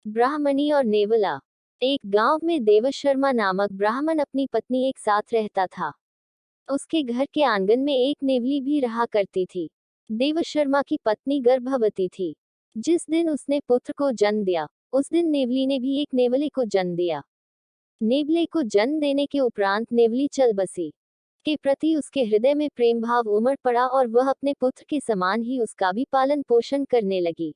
ब्राह्मणी और नेवला। एक गांव में देवशर्मा नामक ब्राह्मण अपनी पत्नी एक साथ रहता था। उसके घर के आंगन में एक नेवली भी रहा करती थी। देवशर्मा की पत्नी गर्भवती थी। जिस दिन उसने पुत्र को जन्म दिया, उस दिन नेवली ने भी एक नेवले को जन्म दिया। नेवले को जन्म देने के उपरांत नेवली चल बसी के प्रति उसके हृदय में प्रेम भाव उमड़ पड़ा और वह अपने पुत्र के समान ही उसका भी पालन पोषण करने लगी।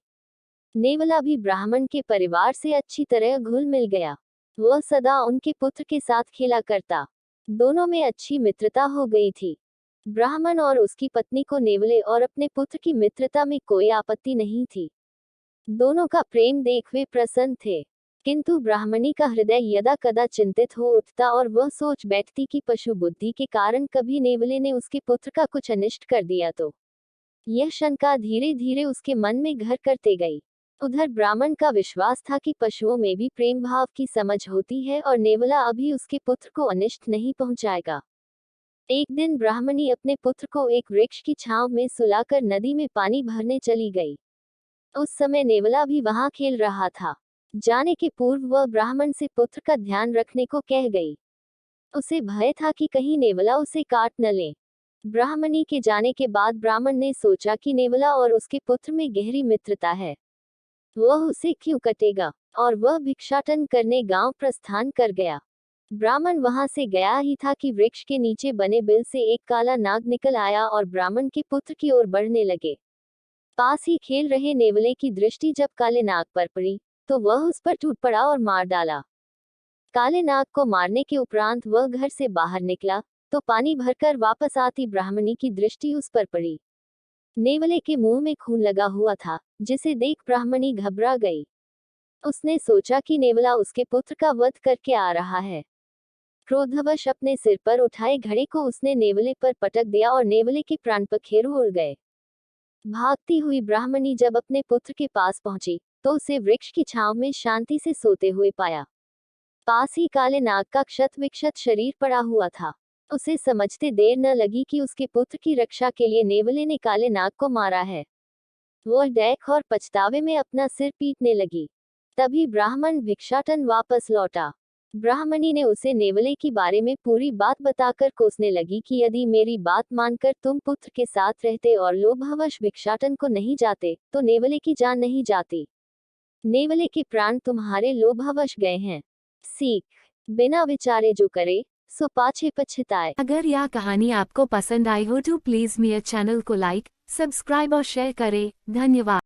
नेवला भी ब्राह्मण के परिवार से अच्छी तरह घुल मिल गया। वह सदा उनके पुत्र के साथ खेला करता। दोनों में अच्छी मित्रता हो गई थी। ब्राह्मण और उसकी पत्नी को नेवले और अपने पुत्र की मित्रता में कोई आपत्ति नहीं थी। दोनों का प्रेम देख वे प्रसन्न थे। किंतु ब्राह्मणी का हृदय यदा कदा चिंतित हो उठता और वह सोच बैठती कि पशु बुद्धि के कारण कभी नेवले ने उसके पुत्र का कुछ अनिष्ट कर दिया तो। यह शंका धीरे धीरे उसके मन में घर करते गई। उधर ब्राह्मण का विश्वास था कि पशुओं में भी प्रेम भाव की समझ होती है और नेवला अभी उसके पुत्र को अनिष्ट नहीं पहुंचाएगा। एक दिन ब्राह्मणी अपने पुत्र को एक वृक्ष की छांव में सुलाकर नदी में पानी भरने चली गई। उस समय नेवला भी वहां खेल रहा था। जाने के पूर्व वह ब्राह्मण से पुत्र का ध्यान रखने को कह गई। उसे भय था कि कहीं नेवला उसे काट न ले। ब्राह्मणी के जाने के बाद ब्राह्मण ने सोचा कि नेवला और उसके पुत्र में गहरी मित्रता है, वह उसे क्यों कटेगा, और वह भिक्षाटन करने गांव प्रस्थान कर गया। ब्राह्मण वहां से गया ही था कि वृक्ष के नीचे बने बिल से एक काला नाग निकल आया और ब्राह्मण के पुत्र की ओर बढ़ने लगे। पास ही खेल रहे नेवले की दृष्टि जब काले नाग पर पड़ी, तो वह उस पर टूट पड़ा और मार डाला। काले नाग को मारने के उपरांत वह घर से बाहर निकला, तो पानी भरकर वापस आती ब्राह्मणी की दृष्टि उस पर पड़ी। नेवले के मुंह में खून लगा हुआ था, जिसे देख ब्राह्मणी घबरा गई। उसने सोचा कि नेवला उसके पुत्र का वध करके आ रहा है। क्रोधवश अपने सिर पर उठाए घड़े को उसने नेवले पर पटक दिया और नेवले के प्राण पखेरु उड़ गए। भागती हुई ब्राह्मणी जब अपने पुत्र के पास पहुंची, तो उसे वृक्ष की छांव में शांति से सोते हुए पाया। पास ही काले नाग का क्षत विक्षत शरीर पड़ा हुआ था। उसे समझते देर न लगी कि उसके पुत्र की रक्षा के लिए नेवले ने काले नाग को मारा है। वह देख और पछतावे में अपना सिर पीटने लगी। तभी ब्राह्मण भिक्षाटन वापस लौटा। ब्राह्मणी ने उसे नेवले की बारे में पूरी बात बताकर कोसने लगी कि यदि मेरी बात मानकर तुम पुत्र के साथ रहते और लोभवश भिक्षाटन को नहीं जाते, तो नेवले की जान नहीं जाती। नेवले के प्राण तुम्हारे लोभवश गए हैं। सीख, बिना विचारे जो करे सो पाछे पछताए। अगर यह कहानी आपको पसंद आई हो तो प्लीज मेरे चैनल को लाइक, सब्सक्राइब और शेयर करें। धन्यवाद।